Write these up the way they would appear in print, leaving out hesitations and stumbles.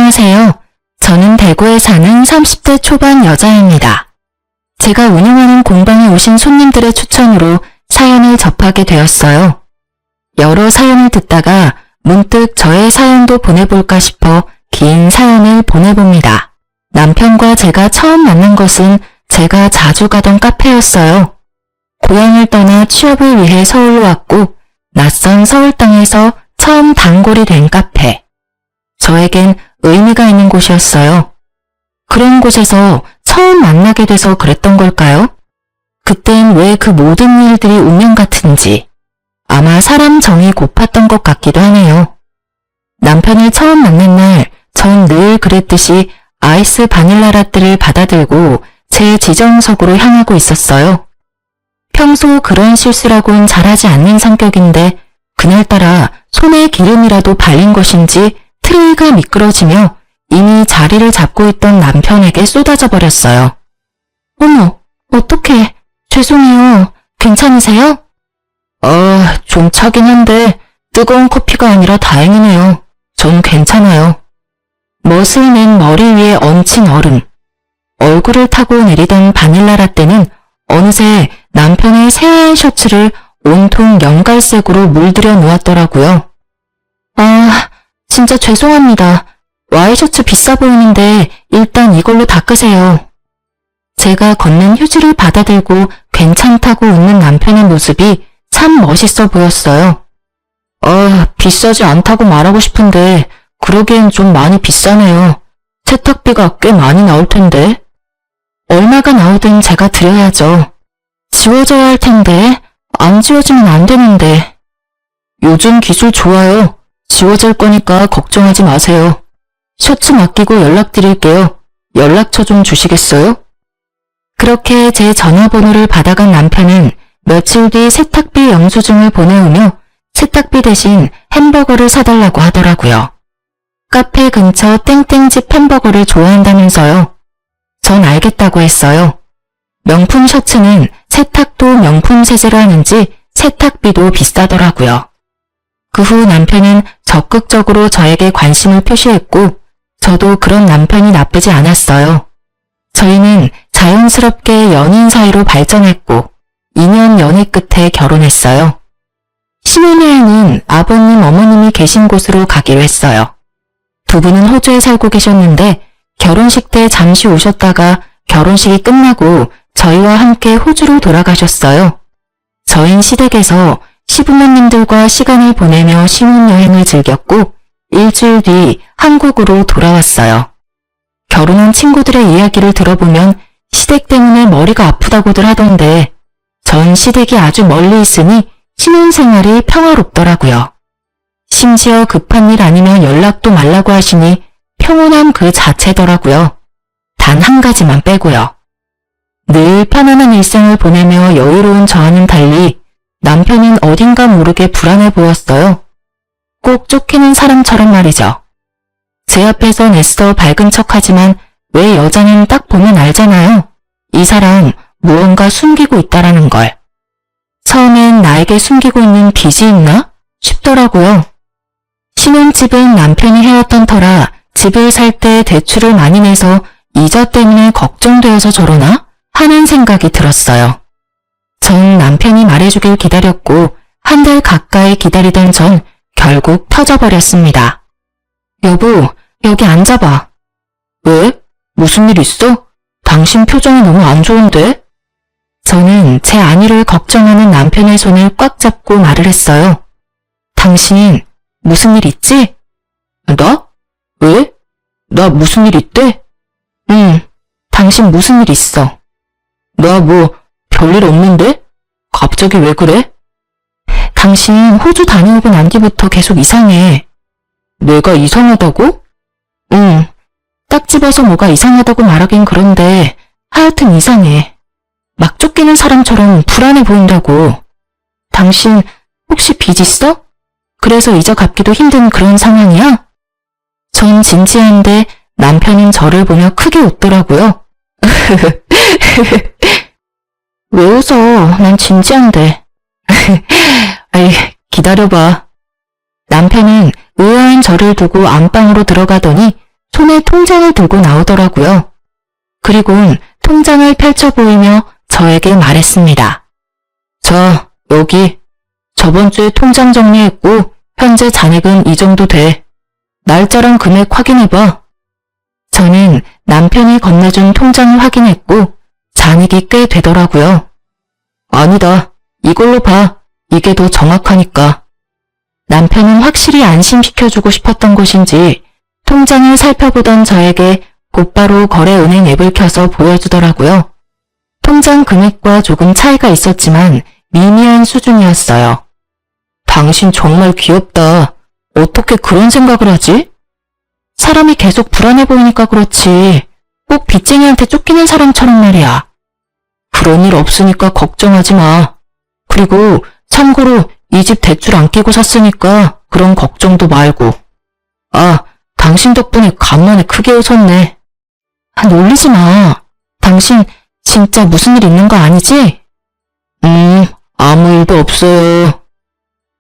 안녕하세요. 저는 대구에 사는 30대 초반 여자입니다. 제가 운영하는 공방에 오신 손님들의 추천으로 사연을 접하게 되었어요. 여러 사연을 듣다가 문득 저의 사연도 보내볼까 싶어 긴 사연을 보내봅니다. 남편과 제가 처음 만난 것은 제가 자주 가던 카페였어요. 고향을 떠나 취업을 위해 서울로 왔고 낯선 서울 땅에서 처음 단골이 된 카페. 저에겐 의미가 있는 곳이었어요. 그런 곳에서 처음 만나게 돼서 그랬던 걸까요? 그땐 왜 그 모든 일들이 운명 같은지 아마 사람 정이 고팠던 것 같기도 하네요. 남편을 처음 만난 날 전 늘 그랬듯이 아이스 바닐라 라떼를 받아들고 제 지정석으로 향하고 있었어요. 평소 그런 실수라곤 잘하지 않는 성격인데 그날따라 손에 기름이라도 발린 것인지 트레이가 미끄러지며 이미 자리를 잡고 있던 남편에게 쏟아져 버렸어요. 어머, 어떡해. 죄송해요. 괜찮으세요? 좀 차긴 한데 뜨거운 커피가 아니라 다행이네요. 전 괜찮아요. 멋을 낸 머리 위에 얹힌 얼음. 얼굴을 타고 내리던 바닐라 라떼는 어느새 남편의 새하얀 셔츠를 온통 연갈색으로 물들여 놓았더라고요. 진짜 죄송합니다. 와이셔츠 비싸 보이는데 일단 이걸로 닦으세요. 제가 건넨 휴지를 받아들고 괜찮다고 웃는 남편의 모습이 참 멋있어 보였어요. 비싸지 않다고 말하고 싶은데 그러기엔 좀 많이 비싸네요. 세탁비가 꽤 많이 나올 텐데. 얼마가 나오든 제가 드려야죠. 지워져야 할 텐데 안 지워지면 안 되는데. 요즘 기술 좋아요. 지워질 거니까 걱정하지 마세요. 셔츠 맡기고 연락드릴게요. 연락처 좀 주시겠어요? 그렇게 제 전화번호를 받아간 남편은 며칠 뒤 세탁비 영수증을 보내오며 세탁비 대신 햄버거를 사달라고 하더라고요. 카페 근처 땡땡집 햄버거를 좋아한다면서요. 전 알겠다고 했어요. 명품 셔츠는 세탁도 명품 세제를 하는지 세탁비도 비싸더라고요. 그 후 남편은 적극적으로 저에게 관심을 표시했고 저도 그런 남편이 나쁘지 않았어요. 저희는 자연스럽게 연인 사이로 발전했고 2년 연애 끝에 결혼했어요. 신혼여행은 아버님, 어머님이 계신 곳으로 가기로 했어요. 두 분은 호주에 살고 계셨는데 결혼식 때 잠시 오셨다가 결혼식이 끝나고 저희와 함께 호주로 돌아가셨어요. 저흰 시댁에서 시부모님들과 시간을 보내며 신혼여행을 즐겼고 일주일 뒤 한국으로 돌아왔어요. 결혼한 친구들의 이야기를 들어보면 시댁 때문에 머리가 아프다고들 하던데 전 시댁이 아주 멀리 있으니 신혼생활이 평화롭더라고요. 심지어 급한 일 아니면 연락도 말라고 하시니 평온함 그 자체더라고요. 단 한 가지만 빼고요. 늘 편안한 일상을 보내며 여유로운 저와는 달리 남편은 어딘가 모르게 불안해 보였어요. 꼭 쫓기는 사람처럼 말이죠. 제 앞에선 애써 밝은 척하지만 왜 여자는 딱 보면 알잖아요. 이 사람 무언가 숨기고 있다라는 걸. 처음엔 나에게 숨기고 있는 빚이 있나 싶더라고요. 신혼집은 남편이 해왔던 터라 집을 살 때 대출을 많이 내서 이자 때문에 걱정되어서 저러나 하는 생각이 들었어요. 전 남편이 말해주길 기다렸고 한 달 가까이 기다리던 전 결국 터져버렸습니다. 여보, 여기 앉아봐. 왜? 무슨 일 있어? 당신 표정이 너무 안 좋은데? 저는 제 안위를 걱정하는 남편의 손을 꽉 잡고 말을 했어요. 당신 무슨 일 있지? 나? 왜? 나 무슨 일 있대? 당신 무슨 일 있어? 나 뭐 별일 없는데? 갑자기 왜 그래? 당신 호주 다녀오고 난 뒤부터 계속 이상해. 내가 이상하다고? 딱 집어서 뭐가 이상하다고 말하긴 그런데 하여튼 이상해. 막 쫓기는 사람처럼 불안해 보인다고. 당신 혹시 빚 있어? 그래서 이자 갚기도 힘든 그런 상황이야? 전 진지한데 남편은 저를 보며 크게 웃더라고요. 왜 웃어? 난 진지한데. 아이, 기다려봐. 남편은 의아한 저를 두고 안방으로 들어가더니 손에 통장을 들고 나오더라고요. 그리곤 통장을 펼쳐 보이며 저에게 말했습니다. 자, 여기. 저번 주에 통장 정리했고 현재 잔액은 이 정도 돼. 날짜랑 금액 확인해봐. 저는 남편이 건네준 통장을 확인했고 잔액이 꽤 되더라고요. 아니다. 이걸로 봐. 이게 더 정확하니까. 남편은 확실히 안심시켜주고 싶었던 것인지 통장을 살펴보던 저에게 곧바로 거래은행 앱을 켜서 보여주더라고요. 통장 금액과 조금 차이가 있었지만 미미한 수준이었어요. 당신 정말 귀엽다. 어떻게 그런 생각을 하지? 사람이 계속 불안해 보이니까 그렇지. 꼭 빚쟁이한테 쫓기는 사람처럼 말이야. 그런 일 없으니까 걱정하지 마. 그리고 참고로 이 집 대출 안 끼고 샀으니까 그런 걱정도 말고. 아, 당신 덕분에 간만에 크게 웃었네. 아, 놀리지 마. 당신 진짜 무슨 일 있는 거 아니지? 아무 일도 없어요.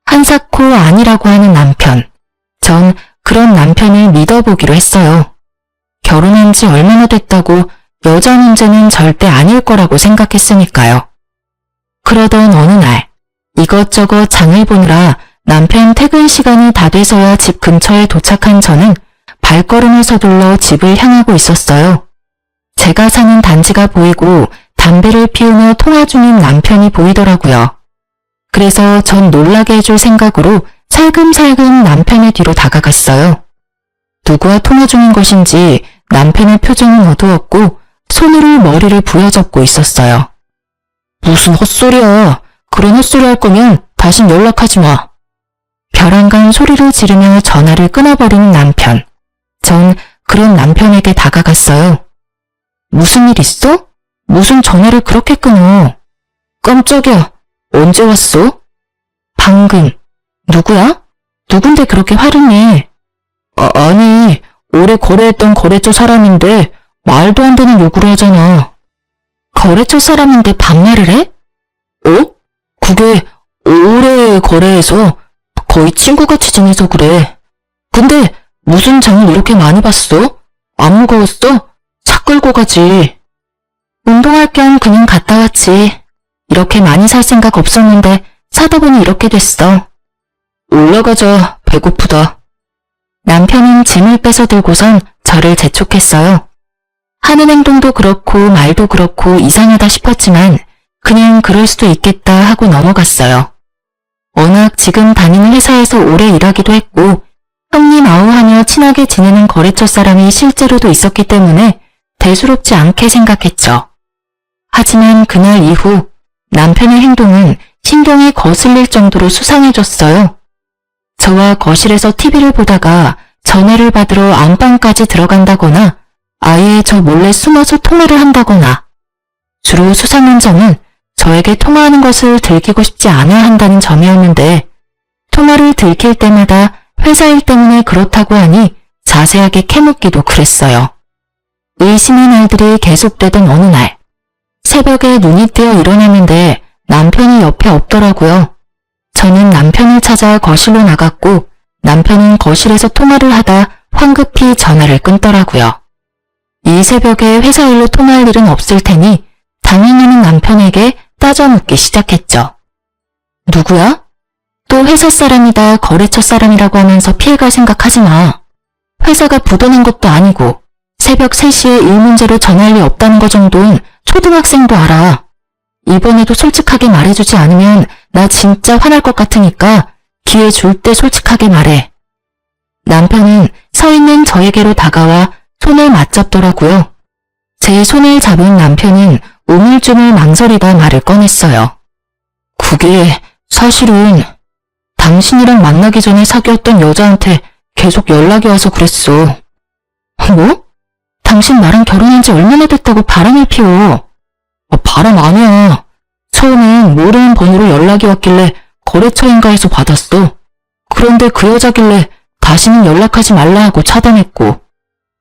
한사코 아니라고 하는 남편. 전 그런 남편을 믿어보기로 했어요. 결혼한 지 얼마나 됐다고 여자 문제는 절대 아닐 거라고 생각했으니까요. 그러던 어느 날 이것저것 장을 보느라 남편 퇴근 시간이 다 돼서야 집 근처에 도착한 저는 발걸음을 서둘러 집을 향하고 있었어요. 제가 사는 단지가 보이고 담배를 피우며 통화 중인 남편이 보이더라고요. 그래서 전 놀라게 해줄 생각으로 살금살금 남편의 뒤로 다가갔어요. 누구와 통화 중인 것인지 남편의 표정은 어두웠고 손으로 머리를 부여잡고 있었어요. 무슨 헛소리야. 그런 헛소리 할 거면 다신 연락하지 마. 벼랑간 소리를 지르며 전화를 끊어버리는 남편. 전 그런 남편에게 다가갔어요. 무슨 일 있어? 무슨 전화를 그렇게 끊어? 깜짝이야. 언제 왔어? 방금. 누구야? 누군데 그렇게 화를 내? 아니, 오래 거래했던 거래처 사람인데 말도 안 되는 요구를 하잖아. 거래처 사람인데 반말을 해? 어? 그게 오래 거래해서 거의 친구같이 지내서 그래. 근데 무슨 장을 이렇게 많이 봤어? 안 무거웠어? 차 끌고 가지. 운동할 겸 그냥 갔다 왔지. 이렇게 많이 살 생각 없었는데 사다 보니 이렇게 됐어. 올라가자. 배고프다. 남편은 짐을 빼서 들고선 저를 재촉했어요. 하는 행동도 그렇고 말도 그렇고 이상하다 싶었지만 그냥 그럴 수도 있겠다 하고 넘어갔어요. 워낙 지금 다니는 회사에서 오래 일하기도 했고 형님 아우하며 친하게 지내는 거래처 사람이 실제로도 있었기 때문에 대수롭지 않게 생각했죠. 하지만 그날 이후 남편의 행동은 신경이 거슬릴 정도로 수상해졌어요. 저와 거실에서 TV를 보다가 전화를 받으러 안방까지 들어간다거나 아예 저 몰래 숨어서 통화를 한다거나 주로 수상한 점은 저에게 통화하는 것을 들키고 싶지 않아 한다는 점이었는데 통화를 들킬 때마다 회사 일 때문에 그렇다고 하니 자세하게 캐묻기도 그랬어요. 의심의 날들이 계속되던 어느 날 새벽에 눈이 뜨어 일어났는데 남편이 옆에 없더라고요. 저는 남편을 찾아 거실로 나갔고 남편은 거실에서 통화를 하다 황급히 전화를 끊더라고요. 이 새벽에 회사 일로 통화할 일은 없을 테니 당연히는 남편에게 따져 묻기 시작했죠. 누구야? 또 회사 사람이다 거래처 사람이라고 하면서 피해갈 생각하지 마. 회사가 부도난 것도 아니고 새벽 3시에 일 문제로 전화할 리 없다는 거 정도는 초등학생도 알아. 이번에도 솔직하게 말해주지 않으면 나 진짜 화날 것 같으니까 기회 줄 때 솔직하게 말해. 남편은 서 있는 저에게로 다가와 손을 맞잡더라고요. 제 손을 잡은 남편은 우물쭈물 망설이다 말을 꺼냈어요. 그게 사실은 당신이랑 만나기 전에 사귀었던 여자한테 계속 연락이 와서 그랬어. 뭐? 당신 나랑 결혼한 지 얼마나 됐다고 바람을 피워. 바람 아니야. 처음엔 모르는 번호로 연락이 왔길래 거래처인가에서 받았어. 그런데 그 여자길래 다시는 연락하지 말라 하고 차단했고.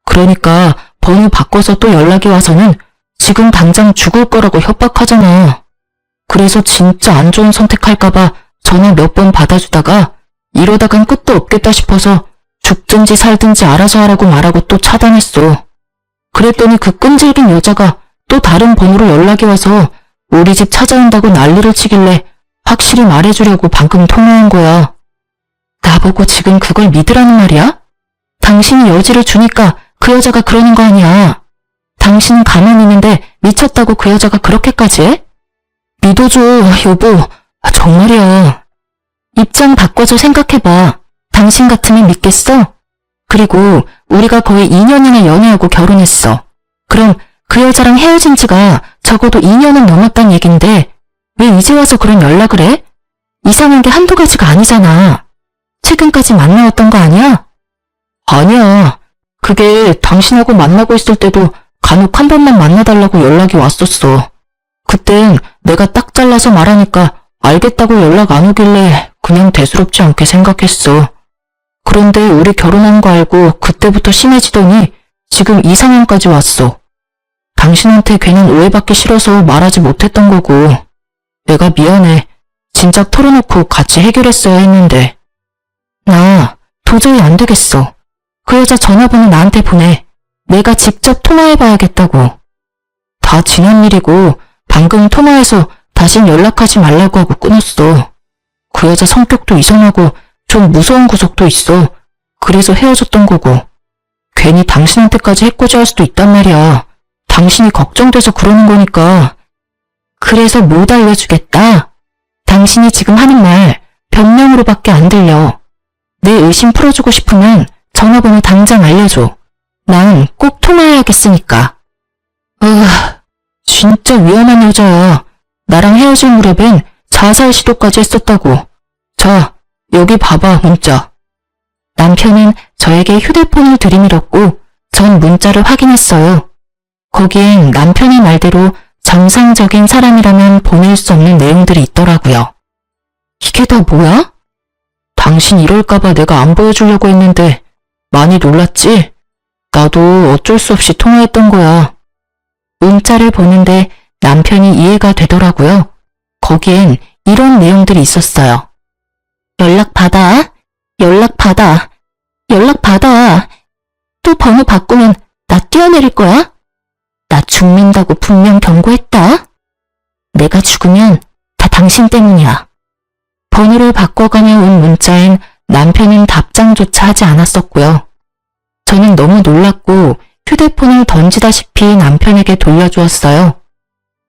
그러니까 번호 바꿔서 또 연락이 와서는 지금 당장 죽을 거라고 협박하잖아. 그래서 진짜 안 좋은 선택할까봐 전화 몇 번 받아주다가 이러다간 끝도 없겠다 싶어서 죽든지 살든지 알아서 하라고 말하고 또 차단했어. 그랬더니 그 끈질긴 여자가 또 다른 번호로 연락이 와서 우리 집 찾아온다고 난리를 치길래 확실히 말해주려고 방금 통화한 거야. 나보고 지금 그걸 믿으라는 말이야? 당신이 여지를 주니까 그 여자가 그러는 거 아니야. 당신은 가만히 있는데 미쳤다고 그 여자가 그렇게까지 해? 믿어줘, 여보. 정말이야. 입장 바꿔서 생각해봐. 당신 같으면 믿겠어? 그리고 우리가 거의 2년이나 연애하고 결혼했어. 그럼 그 여자랑 헤어진 지가 적어도 2년은 넘었단 얘긴데 왜 이제 와서 그런 연락을 해? 이상한 게 한두 가지가 아니잖아. 최근까지 만나왔던 거 아니야? 아니야. 그게 당신하고 만나고 있을 때도 간혹 한 번만 만나달라고 연락이 왔었어. 그땐 내가 딱 잘라서 말하니까 알겠다고 연락 안 오길래 그냥 대수롭지 않게 생각했어. 그런데 우리 결혼한 거 알고 그때부터 심해지더니 지금 이 상황까지 왔어. 당신한테 괜한 오해받기 싫어서 말하지 못했던 거고. 내가 미안해. 진작 털어놓고 같이 해결했어야 했는데. 나 도저히 안 되겠어. 그 여자 전화번호 나한테 보내. 내가 직접 통화해봐야겠다고. 다 지난 일이고 방금 통화해서 다신 연락하지 말라고 하고 끊었어. 그 여자 성격도 이상하고 좀 무서운 구석도 있어. 그래서 헤어졌던 거고. 괜히 당신한테까지 해코지 할 수도 있단 말이야. 당신이 걱정돼서 그러는 거니까. 그래서 못 알려주겠다. 당신이 지금 하는 말 변명으로밖에 안 들려. 내 의심 풀어주고 싶으면 전화번호 당장 알려줘. 난 꼭 통화해야겠으니까. 진짜 위험한 여자야. 나랑 헤어질 무렵엔 자살 시도까지 했었다고. 자, 여기 봐봐, 문자. 남편은 저에게 휴대폰을 들이밀었고 전 문자를 확인했어요. 거기엔 남편의 말대로 정상적인 사람이라면 보낼 수 없는 내용들이 있더라고요. 이게 다 뭐야? 당신 이럴까봐 내가 안 보여주려고 했는데 많이 놀랐지? 나도 어쩔 수 없이 통화했던 거야. 문자를 보는데 남편이 이해가 되더라고요. 거기엔 이런 내용들이 있었어요. 연락 받아. 연락 받아. 연락 받아. 또 번호 바꾸면 나 뛰어내릴 거야? 나 죽는다고 분명 경고했다. 내가 죽으면 다 당신 때문이야. 번호를 바꿔가며 온 문자엔 남편은 답장조차 하지 않았었고요. 저는 너무 놀랐고 휴대폰을 던지다시피 남편에게 돌려주었어요.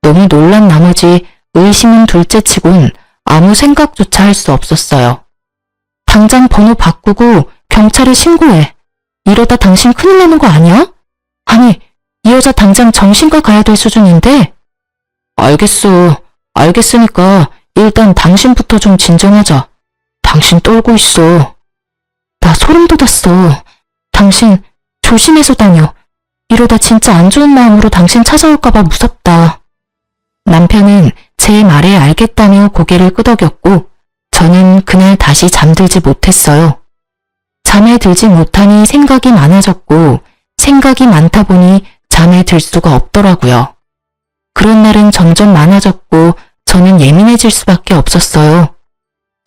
너무 놀란 나머지 의심은 둘째치곤 아무 생각조차 할 수 없었어요. 당장 번호 바꾸고 경찰에 신고해. 이러다 당신 큰일 나는 거 아니야? 아니, 이 여자 당장 정신과 가야 될 수준인데? 알겠어. 알겠으니까 일단 당신부터 좀 진정하자. 당신 떨고 있어. 나 소름 돋았어. 당신 조심해서 다녀. 이러다 진짜 안 좋은 마음으로 당신 찾아올까봐 무섭다. 남편은 제 말에 알겠다며 고개를 끄덕였고 저는 그날 다시 잠들지 못했어요. 잠에 들지 못하니 생각이 많아졌고 생각이 많다 보니 잠에 들 수가 없더라고요. 그런 날은 점점 많아졌고 저는 예민해질 수밖에 없었어요.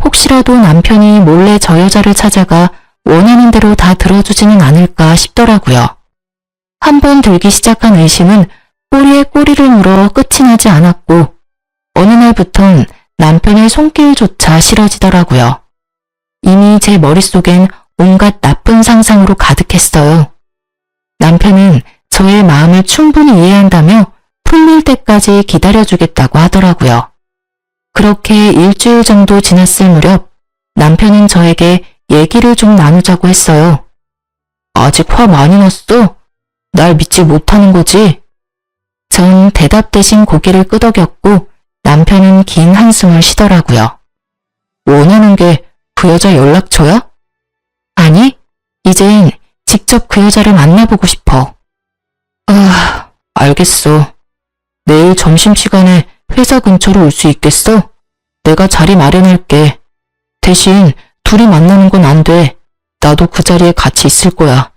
혹시라도 남편이 몰래 저 여자를 찾아가 원하는 대로 다 들어주지는 않을까 싶더라고요. 한번 들기 시작한 의심은 꼬리에 꼬리를 물어 끝이 나지 않았고 어느 날부턴 남편의 손길조차 싫어지더라고요. 이미 제 머릿속엔 온갖 나쁜 상상으로 가득했어요. 남편은 저의 마음을 충분히 이해한다며 풀릴 때까지 기다려주겠다고 하더라고요. 그렇게 일주일 정도 지났을 무렵 남편은 저에게 얘기를 좀 나누자고 했어요. 아직 화 많이 났어? 날 믿지 못하는 거지? 전 대답 대신 고개를 끄덕였고 남편은 긴 한숨을 쉬더라고요. 원하는 게 그 여자 연락처야? 아니, 이젠 직접 그 여자를 만나보고 싶어. 알겠어. 내일 점심시간에 회사 근처로 올 수 있겠어? 내가 자리 마련할게. 대신 둘이 만나는 건 안 돼. 나도 그 자리에 같이 있을 거야.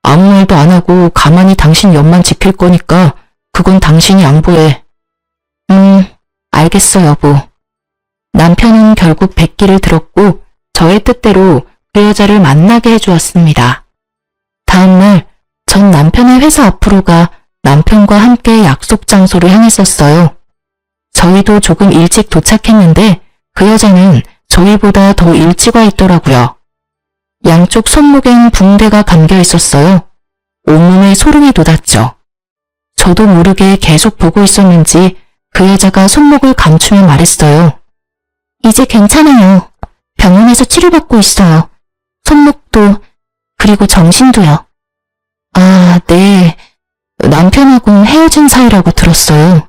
아무 말도 안 하고 가만히 당신 옆만 지킬 거니까 그건 당신이 양보해. 알겠어, 여보. 남편은 결국 뱉기를 들었고 저의 뜻대로 그 여자를 만나게 해주었습니다. 다음날 전 남편의 회사 앞으로 가 남편과 함께 약속 장소를 향했었어요. 저희도 조금 일찍 도착했는데 그 여자는 저희보다 더 일찍 와 있더라고요. 양쪽 손목엔 붕대가 감겨 있었어요. 온몸에 소름이 돋았죠. 저도 모르게 계속 보고 있었는지 그 여자가 손목을 감추며 말했어요. 이제 괜찮아요. 병원에서 치료받고 있어요. 손목도 그리고 정신도요. 아, 네. 남편하고는 헤어진 사이라고 들었어요.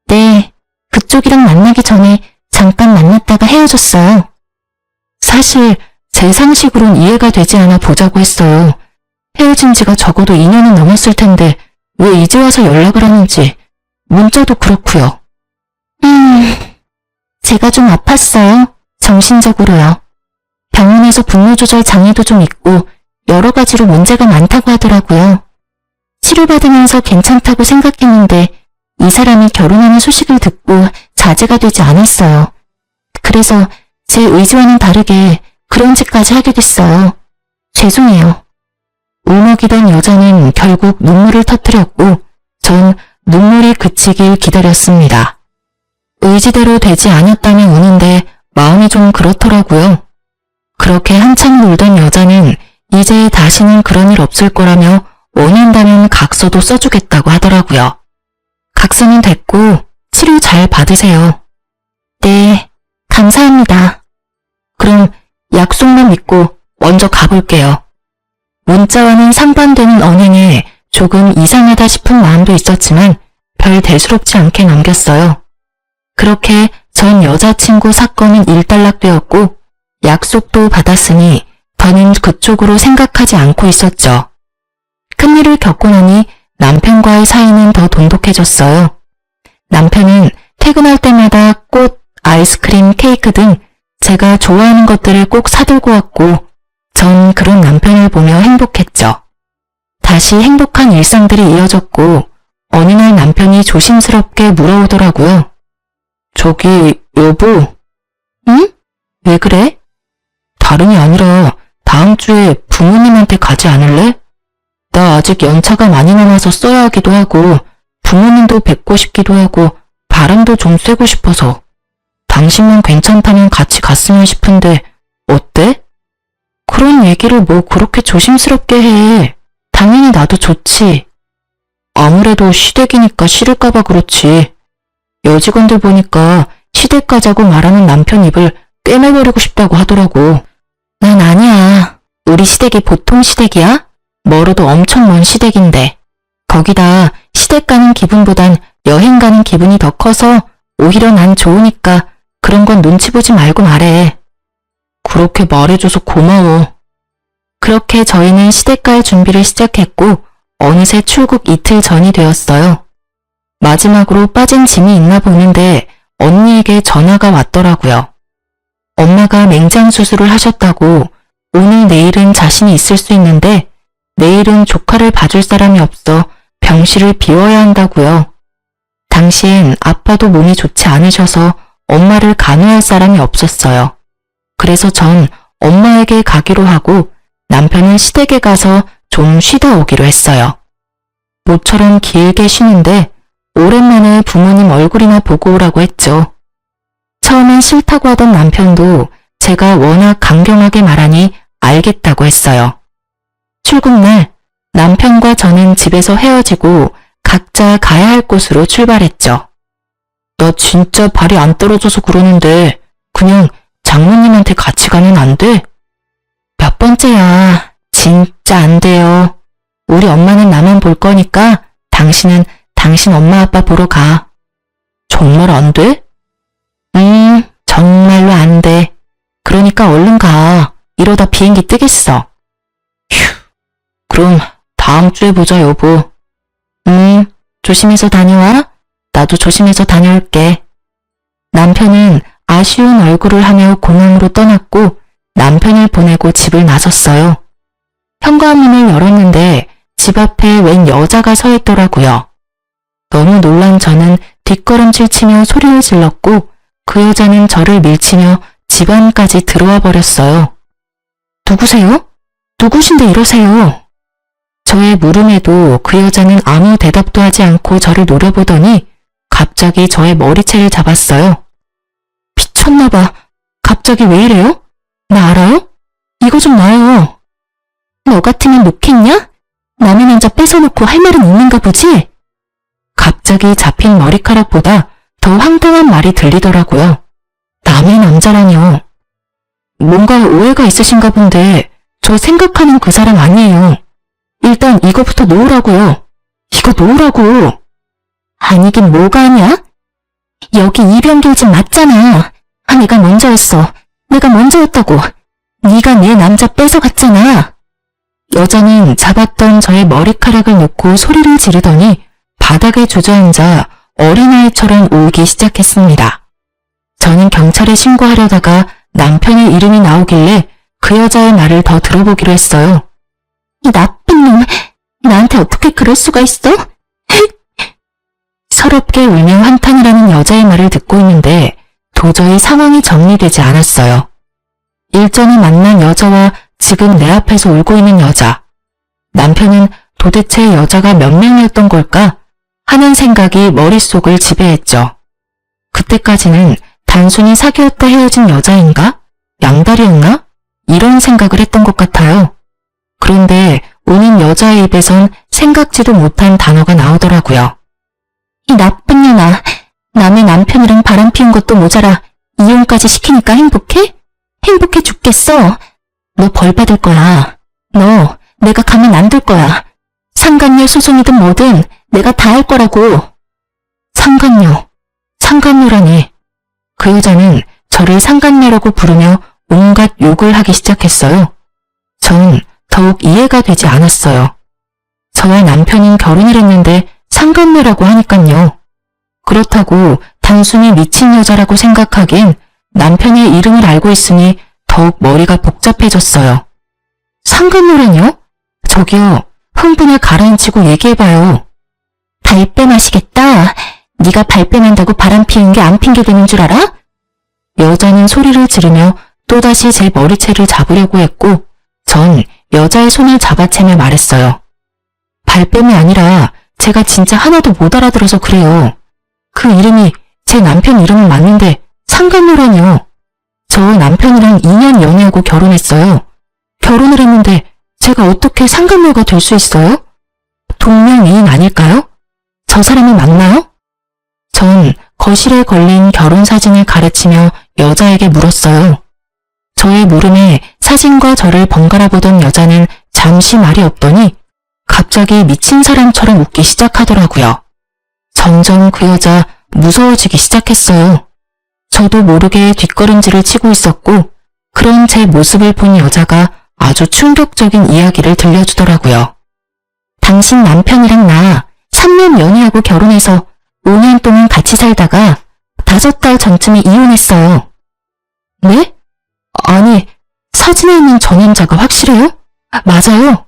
네. 그쪽이랑 만나기 전에 잠깐 만났다가 헤어졌어요. 사실 제 상식으론 이해가 되지 않아 보자고 했어요. 헤어진 지가 적어도 2년은 넘었을 텐데 왜 이제 와서 연락을 하는지 문자도 그렇고요. 제가 좀 아팠어요. 정신적으로요. 병원에서 분노 조절 장애도 좀 있고 여러 가지로 문제가 많다고 하더라고요. 치료받으면서 괜찮다고 생각했는데 이 사람이 결혼하는 소식을 듣고 자제가 되지 않았어요. 그래서 제 의지와는 다르게 그런 짓까지 하게 됐어요. 죄송해요. 울먹이던 여자는 결국 눈물을 터뜨렸고 전 눈물이 그치길 기다렸습니다. 의지대로 되지 않았다며 우는데 마음이 좀 그렇더라고요. 그렇게 한참 울던 여자는 이제 다시는 그런 일 없을 거라며 원한다면 각서도 써주겠다고 하더라고요. 각서는 됐고 치료 잘 받으세요. 네, 감사합니다. 그럼 약속만 믿고 먼저 가볼게요. 문자와는 상반되는 언행에 조금 이상하다 싶은 마음도 있었지만 별 대수롭지 않게 넘겼어요. 그렇게 전 여자친구 사건은 일단락되었고 약속도 받았으니 더는 그쪽으로 생각하지 않고 있었죠. 큰일을 겪고 나니 남편과의 사이는 더 돈독해졌어요. 남편은 퇴근할 때마다 꽃, 아이스크림, 케이크 등 제가 좋아하는 것들을 꼭 사들고 왔고 전 그런 남편을 보며 행복했죠. 다시 행복한 일상들이 이어졌고 어느 날 남편이 조심스럽게 물어오더라고요. 저기 여보. 응? 왜 그래? 다름이 아니라 다음 주에 부모님한테 가지 않을래? 나 아직 연차가 많이 남아서 써야 하기도 하고 부모님도 뵙고 싶기도 하고 바람도 좀 쐬고 싶어서 당신만 괜찮다면 같이 갔으면 싶은데 어때? 그런 얘기를 뭐 그렇게 조심스럽게 해. 당연히 나도 좋지. 아무래도 시댁이니까 싫을까봐 그렇지. 여직원들 보니까 시댁 가자고 말하는 남편 입을 꿰매버리고 싶다고 하더라고. 난 아니야. 우리 시댁이 보통 시댁이야? 멀어도 엄청 먼 시댁인데. 거기다 시댁 가는 기분보단 여행 가는 기분이 더 커서 오히려 난 좋으니까 그런 건 눈치 보지 말고 말해. 그렇게 말해줘서 고마워. 그렇게 저희는 시댁 갈 준비를 시작했고 어느새 출국 이틀 전이 되었어요. 마지막으로 빠진 짐이 있나 보는데 언니에게 전화가 왔더라고요. 엄마가 맹장 수술을 하셨다고 오늘 내일은 자신이 있을 수 있는데 내일은 조카를 봐줄 사람이 없어 병실을 비워야 한다고요. 당시엔 아빠도 몸이 좋지 않으셔서 엄마를 간호할 사람이 없었어요. 그래서 전 엄마에게 가기로 하고 남편은 시댁에 가서 좀 쉬다 오기로 했어요. 모처럼 길게 쉬는데 오랜만에 부모님 얼굴이나 보고 오라고 했죠. 처음엔 싫다고 하던 남편도 제가 워낙 강경하게 말하니 알겠다고 했어요. 출국날 남편과 저는 집에서 헤어지고 각자 가야 할 곳으로 출발했죠. 나 진짜 발이 안 떨어져서 그러는데 그냥 장모님한테 같이 가면 안 돼? 몇 번째야. 진짜 안 돼요. 우리 엄마는 나만 볼 거니까 당신은 당신 엄마 아빠 보러 가. 정말 안 돼? 정말로 안 돼. 그러니까 얼른 가. 이러다 비행기 뜨겠어. 휴, 그럼 다음 주에 보자 여보. 조심해서 다녀와. 나도 조심해서 다녀올게. 남편은 아쉬운 얼굴을 하며 공항으로 떠났고 남편을 보내고 집을 나섰어요. 현관문을 열었는데 집 앞에 웬 여자가 서 있더라고요. 너무 놀란 저는 뒷걸음질 치며 소리를 질렀고 그 여자는 저를 밀치며 집 안까지 들어와 버렸어요. 누구세요? 누구신데 이러세요? 저의 물음에도 그 여자는 아무 대답도 하지 않고 저를 노려보더니 갑자기 저의 머리채를 잡았어요. 미쳤나봐. 갑자기 왜 이래요? 나 알아요? 이거 좀 놔요. 너 같으면 놓겠냐? 남의 남자 뺏어놓고 할 말은 있는가 보지? 갑자기 잡힌 머리카락보다 더 황당한 말이 들리더라고요. 남의 남자라뇨. 뭔가 오해가 있으신가 본데 저 생각하는 그 사람 아니에요. 일단 이거부터 놓으라고요. 이거 놓으라고. 아니긴 뭐가 아니야? 여기 이병길 집 맞잖아. 내가 먼저였어. 내가 먼저였다고. 네가 내 남자 뺏어갔잖아. 여자는 잡았던 저의 머리카락을 놓고 소리를 지르더니 바닥에 주저앉아 어린아이처럼 울기 시작했습니다. 저는 경찰에 신고하려다가 남편의 이름이 나오길래 그 여자의 말을 더 들어보기로 했어요. 이 나쁜 놈, 나한테 어떻게 그럴 수가 있어? 서럽게 울며 한탄을 하는 여자의 말을 듣고 있는데 도저히 상황이 정리되지 않았어요. 일전에 만난 여자와 지금 내 앞에서 울고 있는 여자. 남편은 도대체 여자가 몇 명이었던 걸까 하는 생각이 머릿속을 지배했죠. 그때까지는 단순히 사귀었다 헤어진 여자인가? 양다리였나? 이런 생각을 했던 것 같아요. 그런데 우는 여자의 입에선 생각지도 못한 단어가 나오더라고요. 이 나쁜 년아, 남의 남편이랑 바람 피운 것도 모자라 이혼까지 시키니까 행복해? 행복해 죽겠어. 너 벌 받을 거야. 너 내가 가면 안 될 거야. 상간녀 소송이든 뭐든 내가 다 할 거라고. 상간녀, 상간녀라니. 그 여자는 저를 상간녀라고 부르며 온갖 욕을 하기 시작했어요. 전 더욱 이해가 되지 않았어요. 저와 남편은 결혼을 했는데 상간녀라고 하니깐요. 그렇다고 단순히 미친 여자라고 생각하긴 남편의 이름을 알고 있으니 더욱 머리가 복잡해졌어요. 상간녀라뇨? 저기요, 흥분을 가라앉히고 얘기해봐요. 발뺌 하시겠다. 네가 발뺌한다고 바람 피운 게 안 핑계대는 줄 알아? 여자는 소리를 지르며 또다시 제 머리채를 잡으려고 했고 전 여자의 손을 잡아채며 말했어요. 발뺌이 아니라 제가 진짜 하나도 못 알아들어서 그래요. 그 이름이 제 남편 이름은 맞는데 상간녀라뇨. 저 남편이랑 2년 연애하고 결혼했어요. 결혼을 했는데 제가 어떻게 상간녀가 될 수 있어요? 동명이인 아닐까요? 저 사람이 맞나요? 전 거실에 걸린 결혼사진을 가르치며 여자에게 물었어요. 저의 물음에 사진과 저를 번갈아 보던 여자는 잠시 말이 없더니 갑자기 미친 사람처럼 웃기 시작하더라고요. 점점 그 여자 무서워지기 시작했어요. 저도 모르게 뒷걸음질을 치고 있었고 그런 제 모습을 본 여자가 아주 충격적인 이야기를 들려주더라고요. 당신 남편이랑 나 3년 연애하고 결혼해서 5년 동안 같이 살다가 5달 전쯤에 이혼했어요. 네? 아니, 사진에 있는 저 남자가 확실해요? 맞아요.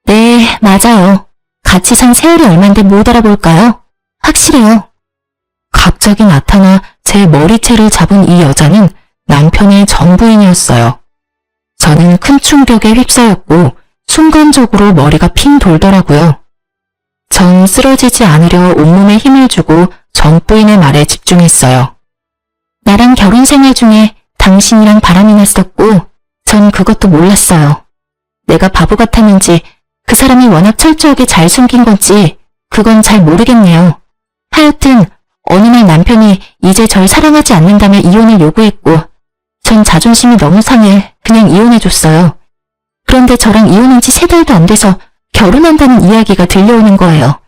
네, 맞아요. 같이 산 세월이 얼만데 못 알아볼까요? 확실해요. 갑자기 나타나 제 머리채를 잡은 이 여자는 남편의 전 부인이었어요. 저는 큰 충격에 휩싸였고 순간적으로 머리가 핑 돌더라고요. 전 쓰러지지 않으려 온몸에 힘을 주고 전 부인의 말에 집중했어요. 나랑 결혼 생활 중에 당신이랑 바람이 났었고 전 그것도 몰랐어요. 내가 바보 같았는지 그 사람이 워낙 철저하게 잘 숨긴 건지 그건 잘 모르겠네요. 하여튼 어느 날 남편이 이제 절 사랑하지 않는다며 이혼을 요구했고 전 자존심이 너무 상해 그냥 이혼해줬어요. 그런데 저랑 이혼한 지 3달도 안 돼서 결혼한다는 이야기가 들려오는 거예요.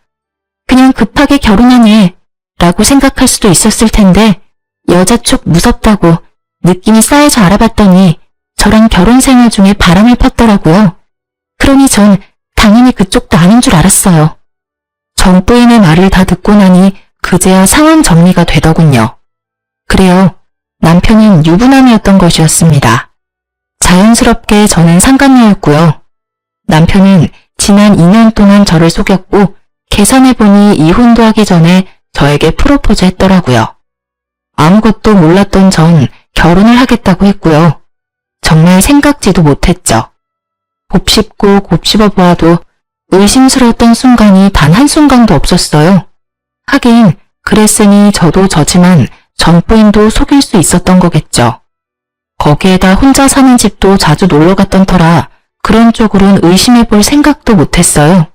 그냥 급하게 결혼하네 라고 생각할 수도 있었을 텐데 여자 쪽 무섭다고 느낌이 쌓여서 알아봤더니 저랑 결혼 생활 중에 바람을 폈더라고요. 그러니 전 당연히 그쪽도 아닌 줄 알았어요. 전 부인의 말을 다 듣고 나니 그제야 상황 정리가 되더군요. 그래요. 남편은 유부남이었던 것이었습니다. 자연스럽게 저는 상간녀였고요. 남편은 지난 2년 동안 저를 속였고 계산해보니 이혼도 하기 전에 저에게 프로포즈 했더라고요. 아무것도 몰랐던 전 결혼을 하겠다고 했고요. 정말 생각지도 못했죠. 곱씹고 곱씹어 보아도 의심스러웠던 순간이 단 한순간도 없었어요. 하긴 그랬으니 저도 저지만 전 부인도 속일 수 있었던 거겠죠. 거기에다 혼자 사는 집도 자주 놀러 갔던 터라 그런 쪽으론 의심해 볼 생각도 못했어요.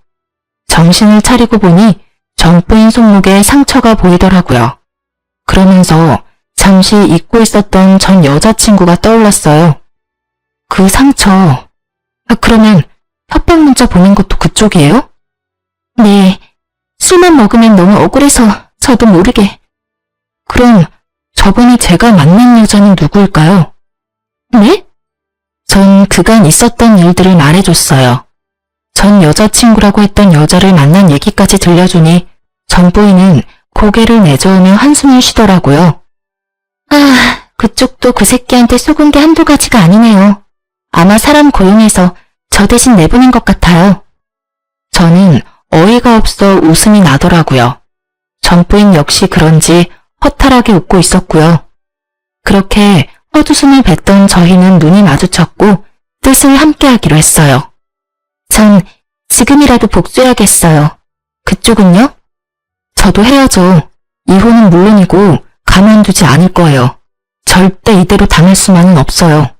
정신을 차리고 보니 전 부인 손목에 상처가 보이더라고요. 그러면서 잠시 잊고 있었던 전 여자친구가 떠올랐어요. 그 상처, 그러면 협박 문자 보낸 것도 그쪽이에요? 네, 술만 먹으면 너무 억울해서 저도 모르게. 그럼 저번에 제가 만난 여자는 누구일까요? 네? 전 그간 있었던 일들을 말해줬어요. 전 여자친구라고 했던 여자를 만난 얘기까지 들려주니 전 부인은 고개를 내저으며 한숨을 쉬더라고요. 아, 그쪽도 그 새끼한테 속은 게 한두 가지가 아니네요. 아마 사람 고용해서 저 대신 내보낸 것 같아요. 저는 어이가 없어 웃음이 나더라고요. 전 부인 역시 그런지 허탈하게 웃고 있었고요. 그렇게 헛웃음을 뱉던 저희는 눈이 마주쳤고 뜻을 함께하기로 했어요. 전 지금이라도 복수해야겠어요. 그쪽은요? 저도 헤어져. 이혼은 물론이고 가만두지 않을 거예요. 절대 이대로 당할 수만은 없어요.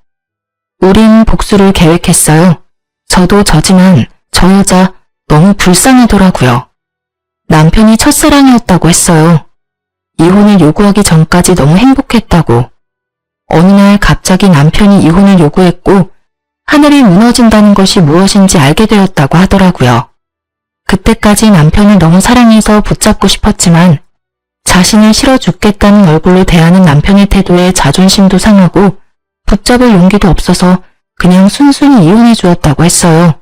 우린 복수를 계획했어요. 저도 저지만 저 여자 너무 불쌍하더라고요. 남편이 첫사랑이었다고 했어요. 이혼을 요구하기 전까지 너무 행복했다고. 어느 날 갑자기 남편이 이혼을 요구했고 하늘이 무너진다는 것이 무엇인지 알게 되었다고 하더라고요. 그때까지 남편을 너무 사랑해서 붙잡고 싶었지만 자신을 싫어 죽겠다는 얼굴로 대하는 남편의 태도에 자존심도 상하고 붙잡을 용기도 없어서 그냥 순순히 이혼해 주었다고 했어요.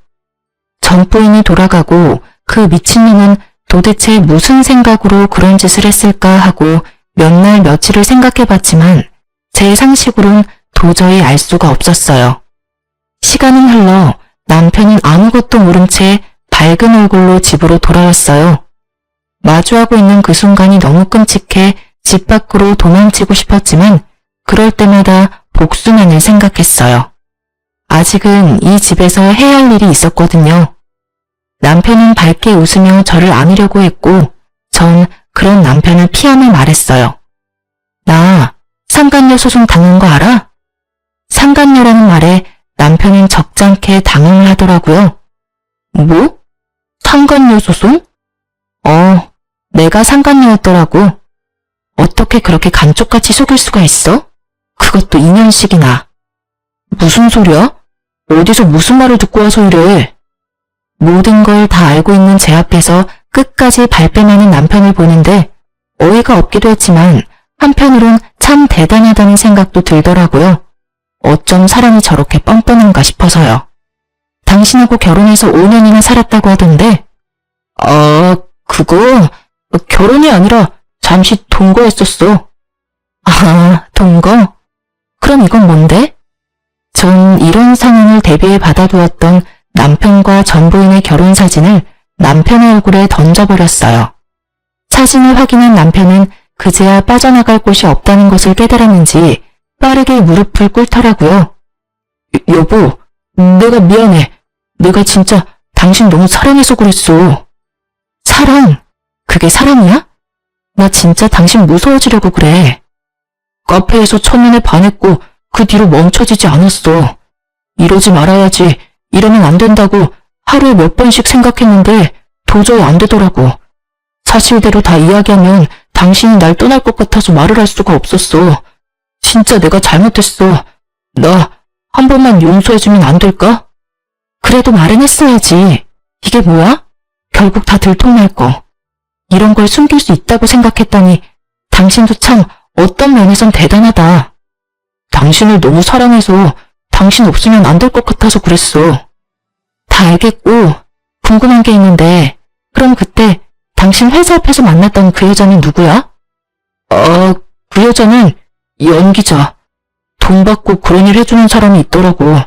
전 부인이 돌아가고 그 미친놈은 도대체 무슨 생각으로 그런 짓을 했을까 하고 몇 날 며칠을 생각해봤지만 제 상식으론 도저히 알 수가 없었어요. 시간은 흘러 남편은 아무것도 모른 채 밝은 얼굴로 집으로 돌아왔어요. 마주하고 있는 그 순간이 너무 끔찍해 집 밖으로 도망치고 싶었지만 그럴 때마다 복수만을 생각했어요. 아직은 이 집에서 해야 할 일이 있었거든요. 남편은 밝게 웃으며 저를 안으려고 했고 전 그런 남편을 피하며 말했어요. 나 상간녀 소송 당한 거 알아? 상간녀라는 말에 남편은 적잖게 당황을 하더라고요. 뭐? 상간녀 소송? 내가 상간녀였더라고. 어떻게 그렇게 감쪽같이 속일 수가 있어? 그것도 2년씩이나. 무슨 소리야? 어디서 무슨 말을 듣고 와서 이래? 모든 걸 다 알고 있는 제 앞에서 끝까지 발뺌하는 남편을 보는데 어이가 없기도 했지만 한편으론 참 대단하다는 생각도 들더라고요. 어쩜 사람이 저렇게 뻔뻔한가 싶어서요. 당신하고 결혼해서 5년이나 살았다고 하던데 그거 결혼이 아니라 잠시 동거했었어. 아, 동거? 그럼 이건 뭔데? 전 이런 상황을 대비해 받아두었던 남편과 전 부인의 결혼 사진을 남편의 얼굴에 던져버렸어요. 사진을 확인한 남편은 그제야 빠져나갈 곳이 없다는 것을 깨달았는지 빠르게 무릎을 꿇더라고요. 여보, 내가 미안해. 내가 진짜 당신 너무 사랑해서 그랬어. 사랑? 그게 사랑이야? 나 진짜 당신 무서워지려고 그래. 카페에서 첫눈에 반했고 그 뒤로 멈춰지지 않았어. 이러지 말아야지, 이러면 안 된다고 하루에 몇 번씩 생각했는데 도저히 안 되더라고. 사실대로 다 이야기하면 당신이 날 떠날 것 같아서 말을 할 수가 없었어. 진짜 내가 잘못했어. 나 한 번만 용서해주면 안 될까? 그래도 말은 했어야지. 이게 뭐야? 결국 다 들통날 거. 이런 걸 숨길 수 있다고 생각했더니 당신도 참 어떤 면에선 대단하다. 당신을 너무 사랑해서 당신 없으면 안 될 것 같아서 그랬어. 다 알겠고 궁금한 게 있는데 그럼 그때 당신 회사 앞에서 만났던 그 여자는 누구야? 그 여자는 연기자. 돈 받고 그런 일 해주는 사람이 있더라고.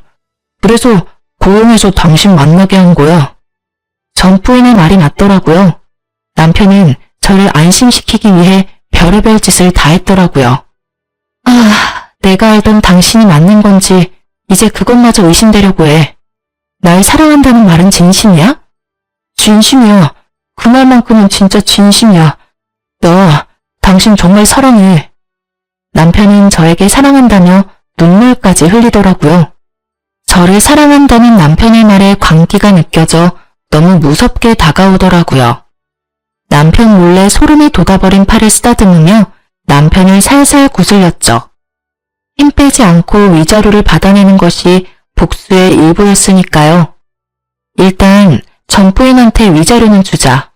그래서 고용해서 당신 만나게 한 거야. 전 부인의 말이 맞더라고요. 남편은 저를 안심시키기 위해 별의별 짓을 다 했더라고요. 아, 내가 알던 당신이 맞는 건지 이제 그것마저 의심되려고 해. 날 사랑한다는 말은 진심이야? 진심이야. 그 말만큼은 진짜 진심이야. 당신 정말 사랑해. 남편은 저에게 사랑한다며 눈물까지 흘리더라고요. 저를 사랑한다는 남편의 말에 광기가 느껴져 너무 무섭게 다가오더라고요. 남편 몰래 소름이 돋아버린 팔을 쓰다듬으며 남편을 살살 구슬렸죠. 힘 빼지 않고 위자료를 받아내는 것이 복수의 일부였으니까요. 일단 전 부인한테 위자료는 주자.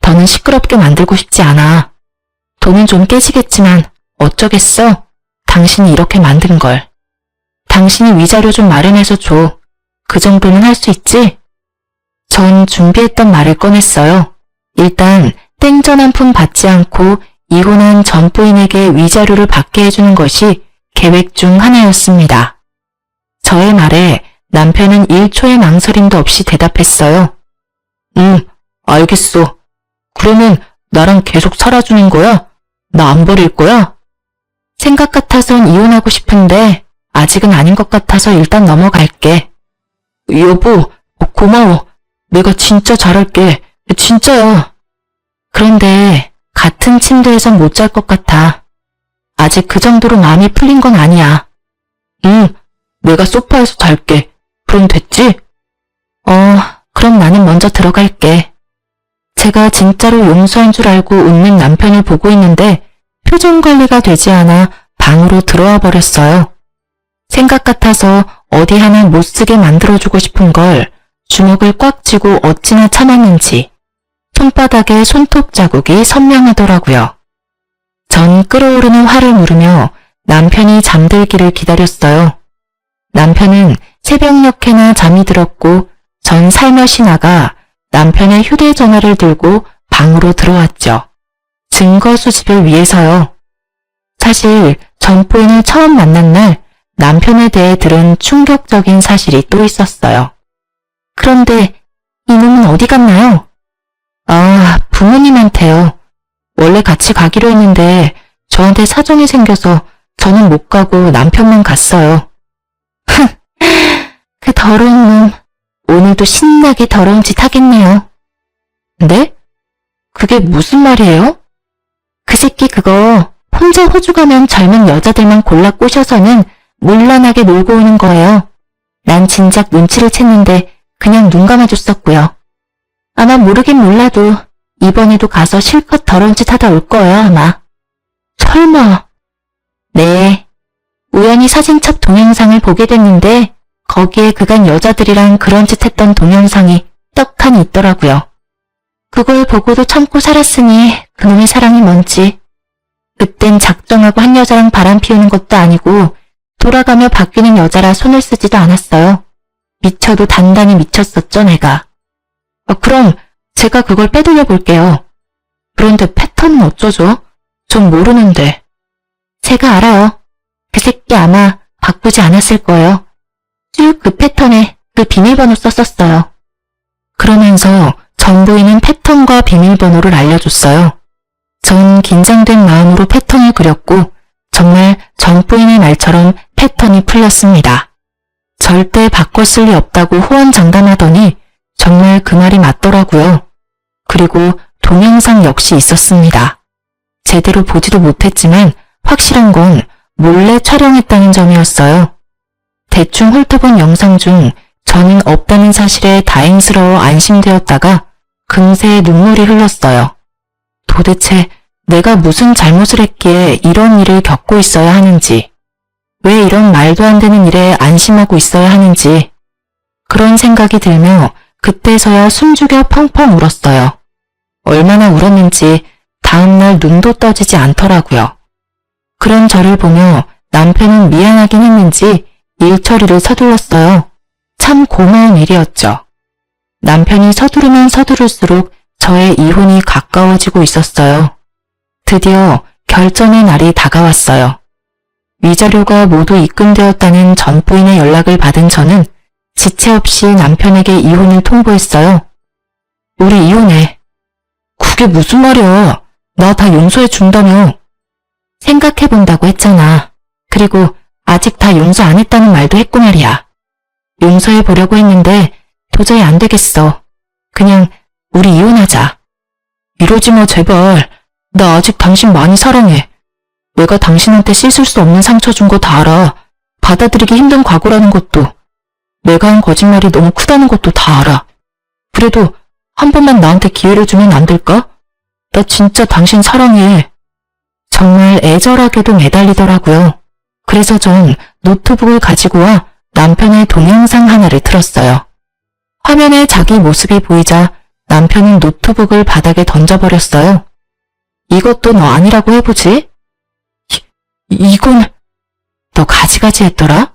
더는 시끄럽게 만들고 싶지 않아. 돈은 좀 깨지겠지만 어쩌겠어? 당신이 이렇게 만든 걸. 당신이 위자료 좀 마련해서 줘. 그 정도는 할 수 있지? 전 준비했던 말을 꺼냈어요. 일단 땡전 한 푼 받지 않고 이혼한 전 부인에게 위자료를 받게 해주는 것이 계획 중 하나였습니다. 저의 말에 남편은 1초의 망설임도 없이 대답했어요. 알겠어. 그러면 나랑 계속 살아주는 거야? 나 안 버릴 거야? 생각 같아선 이혼하고 싶은데 아직은 아닌 것 같아서 일단 넘어갈게. 여보, 고마워. 내가 진짜 잘할게. 진짜야. 그런데 같은 침대에서 못 잘 것 같아. 아직 그 정도로 마음이 풀린 건 아니야. 내가 소파에서 잘게. 그럼 됐지? 그럼 나는 먼저 들어갈게. 제가 진짜로 용서한 줄 알고 웃는 남편을 보고 있는데 표정 관리가 되지 않아 방으로 들어와 버렸어요. 생각 같아서 어디 하나 못 쓰게 만들어주고 싶은 걸 주먹을 꽉 쥐고 어찌나 참았는지 손바닥에 손톱 자국이 선명하더라고요. 전 끓어오르는 화를 누르며 남편이 잠들기를 기다렸어요. 남편은 새벽녘에나 잠이 들었고 전 살며시 나가 남편의 휴대전화를 들고 방으로 들어왔죠. 증거 수집을 위해서요. 사실 전 부인을 처음 만난 날 남편에 대해 들은 충격적인 사실이 또 있었어요. 그런데 이놈은 어디 갔나요? 부모님한테요. 원래 같이 가기로 했는데 저한테 사정이 생겨서 저는 못 가고 남편만 갔어요. 그 더러운 놈. 오늘도 신나게 더러운 짓 하겠네요. 네? 그게 무슨 말이에요? 그 새끼 그거 혼자 호주 가면 젊은 여자들만 골라 꼬셔서는 물란하게 놀고 오는 거예요. 난 진작 눈치를 챘는데 그냥 눈 감아줬었고요. 아마 모르긴 몰라도 이번에도 가서 실컷 더러운 짓 하다 올 거예요 아마. 설마. 네. 우연히 사진첩 동영상을 보게 됐는데 거기에 그간 여자들이랑 그런 짓 했던 동영상이 떡하니 있더라고요. 그걸 보고도 참고 살았으니 그놈의 사랑이 뭔지. 그땐 작정하고 한 여자랑 바람 피우는 것도 아니고 돌아가며 바뀌는 여자라 손을 쓰지도 않았어요. 미쳐도 단단히 미쳤었죠 내가. 그럼 제가 그걸 빼돌려 볼게요. 그런데 패턴은 어쩌죠? 전 모르는데. 제가 알아요. 그 새끼 아마 바꾸지 않았을 거예요. 쭉 그 패턴에 그 비밀번호 썼었어요. 그러면서 전 부인은 패턴과 비밀번호를 알려줬어요. 전 긴장된 마음으로 패턴을 그렸고 정말 전 부인의 말처럼 패턴이 풀렸습니다. 절대 바꿨을 리 없다고 호언장담하더니 정말 그 말이 맞더라고요. 그리고 동영상 역시 있었습니다. 제대로 보지도 못했지만 확실한 건 몰래 촬영했다는 점이었어요. 대충 훑어본 영상 중 저는 없다는 사실에 다행스러워 안심되었다가 금세 눈물이 흘렀어요. 도대체 내가 무슨 잘못을 했기에 이런 일을 겪고 있어야 하는지, 왜 이런 말도 안 되는 일에 안심하고 있어야 하는지, 그런 생각이 들며 그때서야 숨죽여 펑펑 울었어요. 얼마나 울었는지 다음날 눈도 떠지지 않더라고요. 그런 저를 보며 남편은 미안하긴 했는지 일 처리를 서둘렀어요. 참 고마운 일이었죠. 남편이 서두르면 서두를수록 저의 이혼이 가까워지고 있었어요. 드디어 결전의 날이 다가왔어요. 위자료가 모두 입금되었다는 전 부인의 연락을 받은 저는 지체 없이 남편에게 이혼을 통보했어요. 우리 이혼해. 그게 무슨 말이야. 나 다 용서해 준다며. 생각해본다고 했잖아. 그리고 아직 다 용서 안 했다는 말도 했고 말이야. 용서해 보려고 했는데 도저히 안 되겠어. 그냥 우리 이혼하자. 이러지 마 제발. 나 아직 당신 많이 사랑해. 내가 당신한테 씻을 수 없는 상처 준 거 다 알아. 받아들이기 힘든 과거라는 것도. 내가 한 거짓말이 너무 크다는 것도 다 알아. 그래도 한 번만 나한테 기회를 주면 안 될까? 나 진짜 당신 사랑해. 정말 애절하게도 매달리더라고요. 그래서 전 노트북을 가지고 와 남편의 동영상 하나를 틀었어요. 화면에 자기 모습이 보이자 남편은 노트북을 바닥에 던져버렸어요. 이것도 너 아니라고 해보지? 이건 너 가지가지 했더라?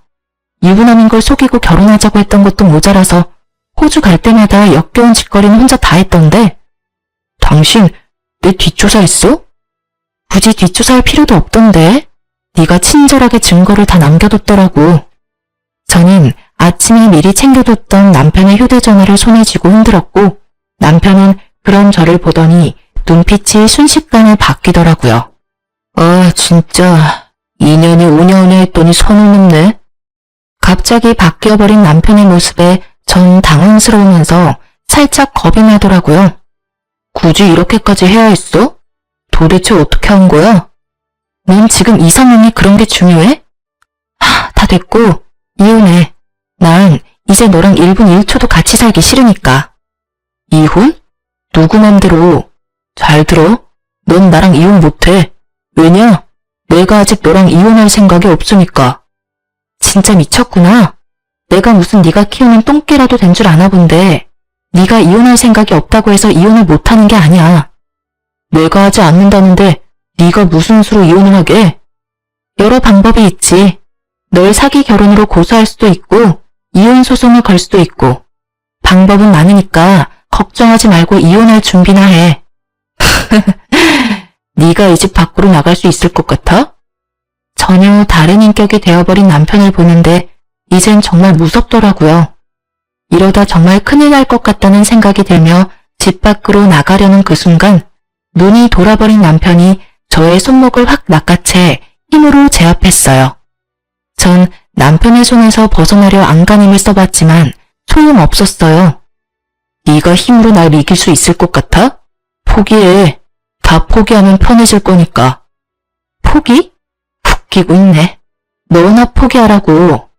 유부남인 걸 속이고 결혼하자고 했던 것도 모자라서 호주 갈 때마다 역겨운 짓거리는 혼자 다 했던데 당신 내 뒷조사했어? 굳이 뒷조사할 필요도 없던데 네가 친절하게 증거를 다 남겨뒀더라고. 저는 아침에 미리 챙겨뒀던 남편의 휴대전화를 손에 쥐고 흔들었고 남편은 그런 저를 보더니 눈빛이 순식간에 바뀌더라고요. 아 진짜 2년이 5년에 했더니 선을 넘네. 갑자기 바뀌어버린 남편의 모습에 전 당황스러우면서 살짝 겁이 나더라고요. 굳이 이렇게까지 해야 했어? 도대체 어떻게 한 거야? 넌 지금 이 상황이 그런 게 중요해? 다 됐고 이혼해. 난 이제 너랑 1분 1초도 같이 살기 싫으니까. 이혼? 누구 맘대로. 잘 들어. 넌 나랑 이혼 못해. 왜냐? 내가 아직 너랑 이혼할 생각이 없으니까. 진짜 미쳤구나. 내가 무슨 네가 키우는 똥개라도 된 줄 아나 본데 네가 이혼할 생각이 없다고 해서 이혼을 못하는 게 아니야. 내가 하지 않는다는데 네가 무슨 수로 이혼을 하게? 여러 방법이 있지. 널 사기 결혼으로 고소할 수도 있고 이혼 소송을 걸 수도 있고 방법은 많으니까 걱정하지 말고 이혼할 준비나 해. 네가 이 집 밖으로 나갈 수 있을 것 같아? 전혀 다른 인격이 되어버린 남편을 보는데 이젠 정말 무섭더라고요. 이러다 정말 큰일 날 것 같다는 생각이 들며 집 밖으로 나가려는 그 순간 눈이 돌아버린 남편이 저의 손목을 확 낚아채 힘으로 제압했어요. 전 남편의 손에서 벗어나려 안간힘을 써봤지만 소용없었어요. 네가 힘으로 날 이길 수 있을 것 같아? 포기해. 다 포기하면 편해질 거니까. 포기? 웃기고 있네. 너나 포기하라고.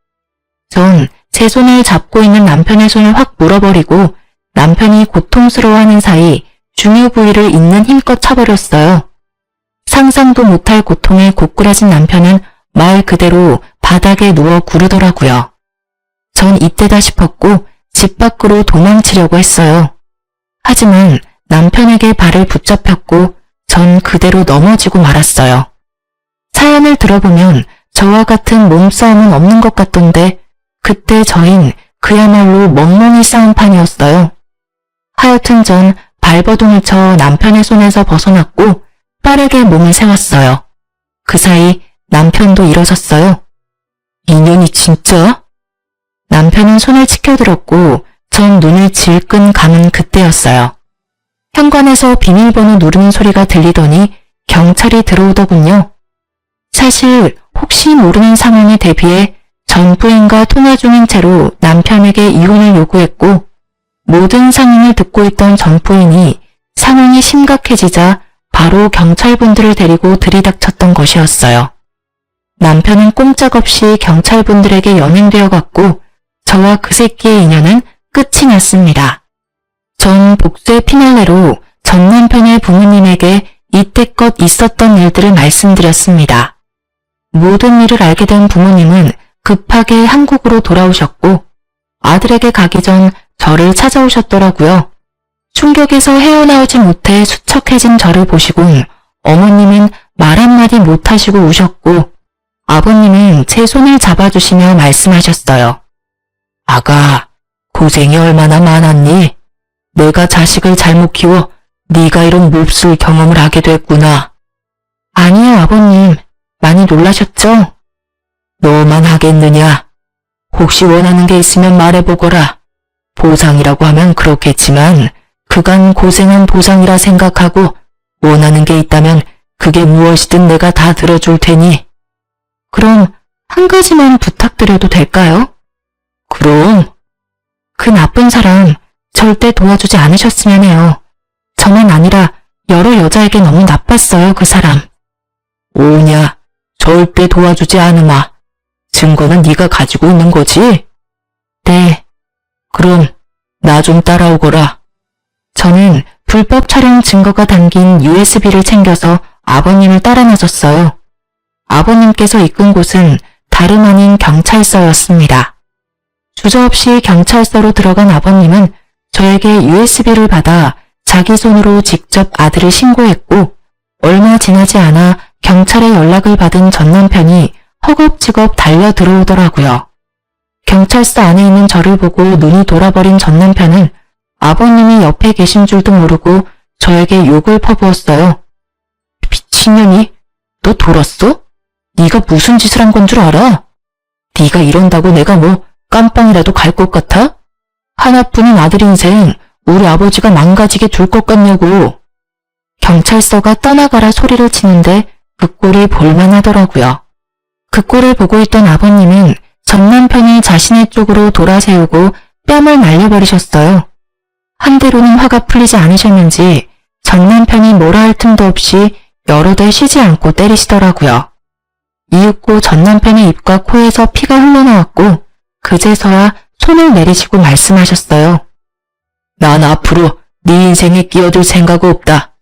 전 제 손을 잡고 있는 남편의 손을 확 물어버리고 남편이 고통스러워하는 사이 중요 부위를 있는 힘껏 차버렸어요. 상상도 못할 고통에 고꾸라진 남편은 말 그대로 바닥에 누워 구르더라고요. 전 이때다 싶었고 집 밖으로 도망치려고 했어요. 하지만 남편에게 발을 붙잡혔고 전 그대로 넘어지고 말았어요. 사연을 들어보면 저와 같은 몸싸움은 없는 것 같던데 그때 저흰 그야말로 멍멍이 싸움판이었어요. 하여튼 전 발버둥을 쳐 남편의 손에서 벗어났고 빠르게 몸을 세웠어요. 그 사이 남편도 일어섰어요. 인연이 진짜? 남편은 손을 치켜들었고 전 눈을 질끈 감은 그때였어요. 현관에서 비밀번호 누르는 소리가 들리더니 경찰이 들어오더군요. 사실 혹시 모르는 상황에 대비해 전 부인과 통화 중인 채로 남편에게 이혼을 요구했고 모든 상황을 듣고 있던 전 부인이 상황이 심각해지자 바로 경찰분들을 데리고 들이닥쳤던 것이었어요. 남편은 꼼짝없이 경찰분들에게 연행되어 갔고 저와 그 새끼의 인연은 끝이 났습니다. 전 복수의 피날레로 전 남편의 부모님에게 이때껏 있었던 일들을 말씀드렸습니다. 모든 일을 알게 된 부모님은 급하게 한국으로 돌아오셨고 아들에게 가기 전 저를 찾아오셨더라고요. 충격에서 헤어나오지 못해 수척해진 저를 보시곤 어머님은 말 한마디 못하시고 우셨고 아버님은 제 손을 잡아주시며 말씀하셨어요. 아가, 고생이 얼마나 많았니? 내가 자식을 잘못 키워 네가 이런 몹쓸 경험을 하게 됐구나. 아니요, 아버님. 많이 놀라셨죠? 너만 하겠느냐? 혹시 원하는 게 있으면 말해보거라. 보상이라고 하면 그렇겠지만 그간 고생한 보상이라 생각하고 원하는 게 있다면 그게 무엇이든 내가 다 들어줄 테니. 그럼 한 가지만 부탁드려도 될까요? 그럼. 그 나쁜 사람 절대 도와주지 않으셨으면 해요. 저만 아니라 여러 여자에게 너무 나빴어요, 그 사람. 오냐, 절대 도와주지 않으마. 증거는 네가 가지고 있는 거지? 네. 그럼 나 좀 따라오거라. 저는 불법 촬영 증거가 담긴 USB를 챙겨서 아버님을 따라 나섰어요. 아버님께서 이끈 곳은 다름 아닌 경찰서였습니다. 주저없이 경찰서로 들어간 아버님은 저에게 USB를 받아 자기 손으로 직접 아들을 신고했고, 얼마 지나지 않아 경찰에 연락을 받은 전 남편이 허겁지겁 달려 들어오더라고요. 경찰서 안에 있는 저를 보고 눈이 돌아버린 전 남편은 아버님이 옆에 계신 줄도 모르고 저에게 욕을 퍼부었어요. 미친년이, 너 돌았어? 네가 무슨 짓을 한 건 줄 알아? 네가 이런다고 내가 뭐 깜빵이라도 갈 것 같아? 하나뿐인 아들 인생 우리 아버지가 망가지게 둘 것 같냐고. 경찰서가 떠나가라 소리를 치는데 그 꼴이 볼만하더라고요. 그 꼴을 보고 있던 아버님은 전 남편이 자신의 쪽으로 돌아세우고 뺨을 날려버리셨어요. 한 대로는 화가 풀리지 않으셨는지 전 남편이 뭐라 할 틈도 없이 여러 대 쉬지 않고 때리시더라고요. 이윽고 전 남편의 입과 코에서 피가 흘러나왔고 그제서야 손을 내리시고 말씀하셨어요. 난 앞으로 네 인생에 끼어들 생각 없다.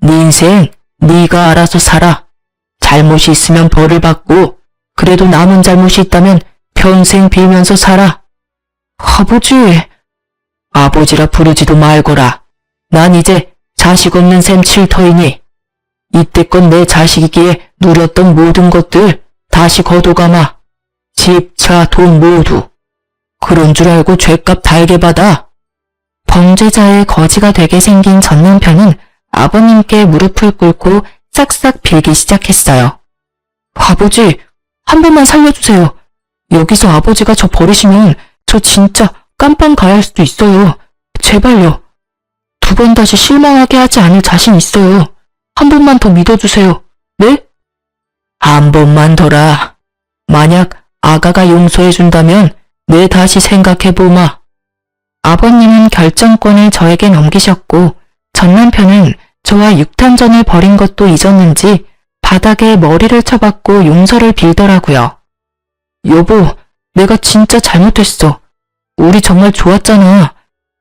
네 인생 네가 알아서 살아. 잘못이 있으면 벌을 받고 그래도 남은 잘못이 있다면 평생 빌면서 살아. 아버지. 아버지라 부르지도 말거라. 난 이제 자식 없는 셈 칠터이니 이때껏 내 자식이기에 누렸던 모든 것들 다시 거둬가마. 집, 차, 돈 모두. 그런 줄 알고 죗값 달게 받아. 범죄자의 거지가 되게 생긴 전 남편은 아버님께 무릎을 꿇고 싹싹 빌기 시작했어요. 아버지, 한 번만 살려주세요. 여기서 아버지가 저 버리시면 저 진짜 깜빵 가야 할 수도 있어요. 제발요. 2번 다시 실망하게 하지 않을 자신 있어요. 한 번만 더 믿어주세요. 네? 한 번만 더라. 만약 아가가 용서해준다면 내 다시 생각해보마. 아버님은 결정권을 저에게 넘기셨고 전 남편은 저와 육탄전을 벌인 것도 잊었는지 바닥에 머리를 쳐박고 용서를 빌더라고요. 여보, 내가 진짜 잘못했어. 우리 정말 좋았잖아.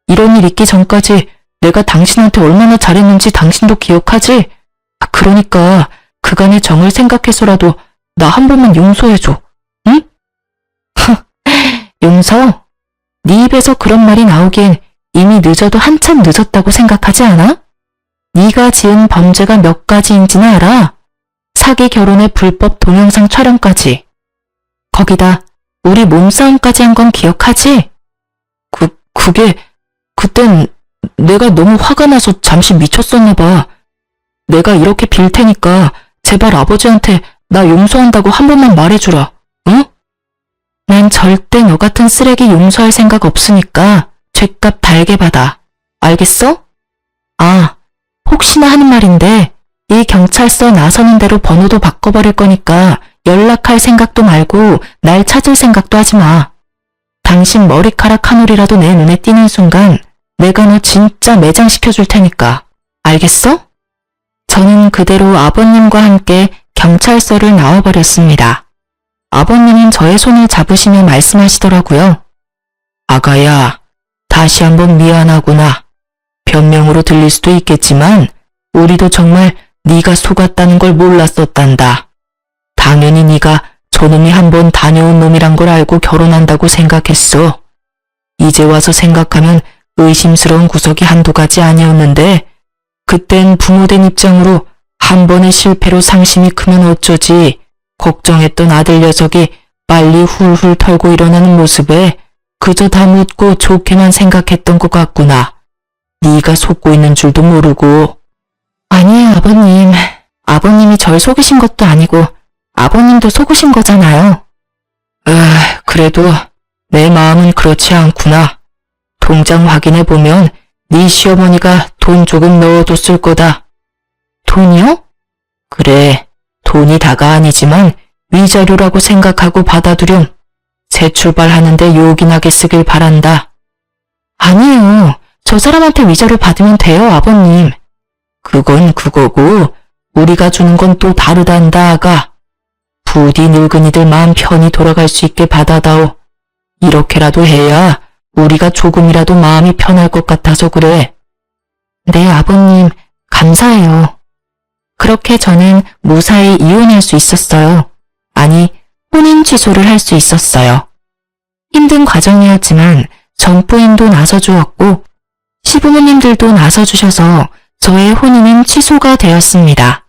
이런 일 있기 전까지 내가 당신한테 얼마나 잘했는지 당신도 기억하지? 그러니까 그간의 정을 생각해서라도 나 한 번만 용서해줘. 응? 용서? 네 입에서 그런 말이 나오기엔 이미 늦어도 한참 늦었다고 생각하지 않아? 네가 지은 범죄가 몇 가지인지는 알아? 사기 결혼의 불법 동영상 촬영까지. 거기다 우리 몸싸움까지 한 건 기억하지? 그게 그땐 내가 너무 화가 나서 잠시 미쳤었나 봐. 내가 이렇게 빌 테니까 제발 아버지한테 나 용서한다고 한 번만 말해주라. 응? 난 절대 너 같은 쓰레기 용서할 생각 없으니까 죗값 달게 받아. 알겠어? 아, 혹시나 하는 말인데 이 경찰서 나서는 대로 번호도 바꿔버릴 거니까 연락할 생각도 말고 날 찾을 생각도 하지 마. 당신 머리카락 한 올이라도 내 눈에 띄는 순간 내가 너 진짜 매장시켜줄 테니까. 알겠어? 저는 그대로 아버님과 함께 경찰서를 나와버렸습니다. 아버님은 저의 손을 잡으시며 말씀하시더라고요. 아가야, 다시 한번 미안하구나. 변명으로 들릴 수도 있겠지만 우리도 정말 네가 속았다는 걸 몰랐었단다. 당연히 네가 저놈이 한번 다녀온 놈이란 걸 알고 결혼한다고 생각했어. 이제 와서 생각하면 의심스러운 구석이 한두 가지 아니었는데 그땐 부모된 입장으로 한 번의 실패로 상심이 크면 어쩌지 걱정했던 아들 녀석이 빨리 훌훌 털고 일어나는 모습에 그저 다 묻고 좋게만 생각했던 것 같구나. 네가 속고 있는 줄도 모르고. 아니에요, 아버님. 아버님이 절 속이신 것도 아니고 아버님도 속으신 거잖아요. 그래도 내 마음은 그렇지 않구나. 통장 확인해보면 네 시어머니가 돈 조금 넣어뒀을 거다. 돈이요? 그래, 돈이 다가 아니지만 위자료라고 생각하고 받아두렴. 새 출발하는데 요긴하게 쓰길 바란다. 아니에요. 저 사람한테 위자료 받으면 돼요, 아버님. 그건 그거고 우리가 주는 건 또 다르단다, 아가. 부디 늙은이들 마음 편히 돌아갈 수 있게 받아다오. 이렇게라도 해야 우리가 조금이라도 마음이 편할 것 같아서 그래. 네, 아버님, 감사해요. 그렇게 저는 무사히 이혼할 수 있었어요. 아니, 혼인 취소를 할 수 있었어요. 힘든 과정이었지만 전부인도 나서주었고 시부모님들도 나서주셔서 저의 혼인은 취소가 되었습니다.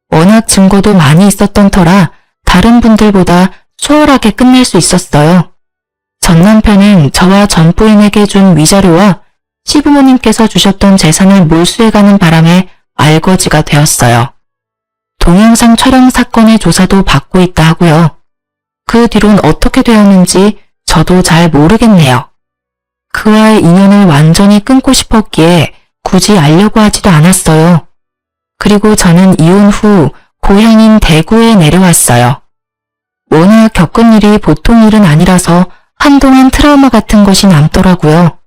워낙 증거도 많이 있었던 터라 다른 분들보다 수월하게 끝낼 수 있었어요. 전 남편은 저와 전부인에게 준 위자료와 시부모님께서 주셨던 재산을 몰수해가는 바람에 알거지가 되었어요. 동영상 촬영 사건의 조사도 받고 있다 하고요. 그 뒤론 어떻게 되었는지 저도 잘 모르겠네요. 그와의 인연을 완전히 끊고 싶었기에 굳이 알려고 하지도 않았어요. 그리고 저는 이혼 후 고향인 대구에 내려왔어요. 워낙 겪은 일이 보통 일은 아니라서 한동안 트라우마 같은 것이 남더라고요.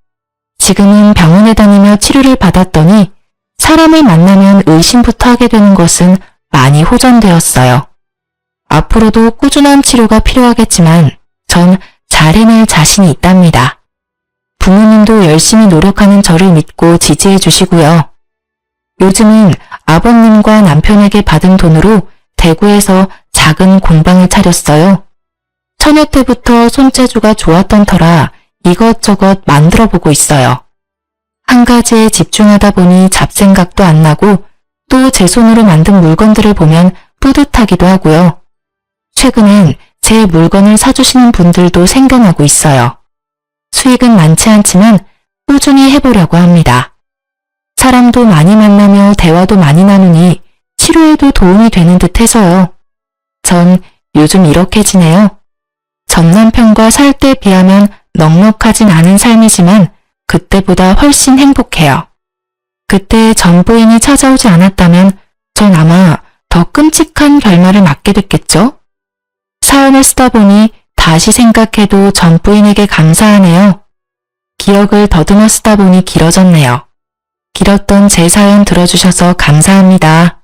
지금은 병원에 다니며 치료를 받았더니 사람을 만나면 의심부터 하게 되는 것은 많이 호전되었어요. 앞으로도 꾸준한 치료가 필요하겠지만 전 잘 해낼 자신이 있답니다. 부모님도 열심히 노력하는 저를 믿고 지지해 주시고요. 요즘은 아버님과 남편에게 받은 돈으로 대구에서 작은 공방을 차렸어요. 처녀 때부터 손재주가 좋았던 터라 이것저것 만들어 보고 있어요. 한 가지에 집중하다 보니 잡생각도 안 나고 또 제 손으로 만든 물건들을 보면 뿌듯하기도 하고요. 최근엔 제 물건을 사주시는 분들도 생겨나고 있어요. 수익은 많지 않지만 꾸준히 해보려고 합니다. 사람도 많이 만나며 대화도 많이 나누니 치료에도 도움이 되는 듯 해서요. 전 요즘 이렇게 지내요. 전 남편과 살 때 비하면 넉넉하진 않은 삶이지만 그때보다 훨씬 행복해요. 그때 전 부인이 찾아오지 않았다면 전 아마 더 끔찍한 결말을 맞게 됐겠죠? 사연을 쓰다 보니 다시 생각해도 전 부인에게 감사하네요. 기억을 더듬어 쓰다 보니 길어졌네요. 길었던 제 사연 들어주셔서 감사합니다.